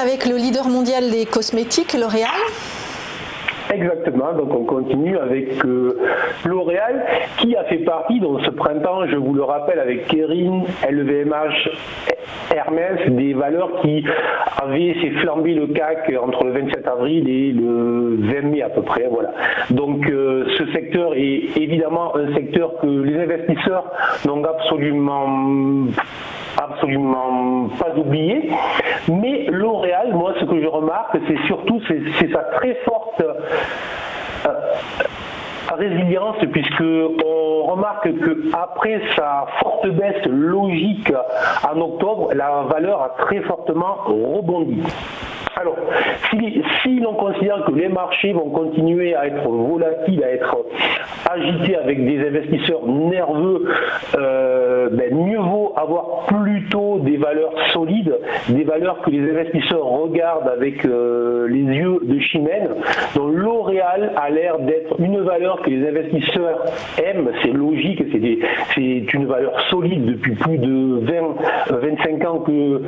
avec le leader mondial des cosmétiques, L'Oréal. Exactement, donc on continue avec L'Oréal qui a fait partie dans ce printemps, je vous le rappelle, avec Kering, LVMH, Hermès, des valeurs qui avaient fait flamber le CAC entre le 27 avril et le 20 mai à peu près. Voilà. Donc ce secteur est évidemment un secteur que les investisseurs n'ont absolument pas oublié, mais L'Oréal, moi ce que je remarque, c'est surtout c'est sa très forte résilience, puisque on remarque que après sa forte baisse logique en octobre, la valeur a très fortement rebondi. Alors, si l'on considère que les marchés vont continuer à être volatiles, à être agités avec des investisseurs nerveux, mieux vaut avoir plutôt des valeurs solides, des valeurs que les investisseurs regardent avec les yeux de chimène. Donc L'Oréal a l'air d'être une valeur que les investisseurs aiment, c'est logique, c'est une valeur solide depuis plus de 20-25 ans que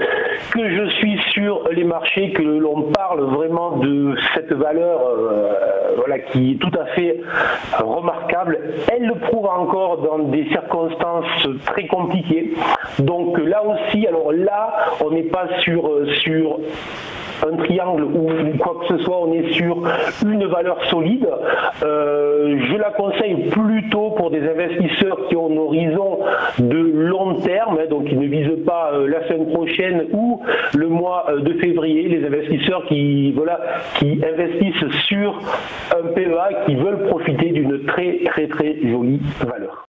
je suis sur les marchés, que l'on parle vraiment de cette valeur qui est tout à fait remarquable. Elle le prouve encore dans des circonstances très compliquées. Donc là aussi, alors là, on n'est pas sur un triangle ou quoi que ce soit, on est sur une valeur solide. Je la conseille plutôt pour des investisseurs qui ont un horizon de long terme, donc qui ne visent pas la semaine prochaine ou le mois de février, les investisseurs qui investissent sur un PEA, qui veulent profiter d'une très jolie valeur.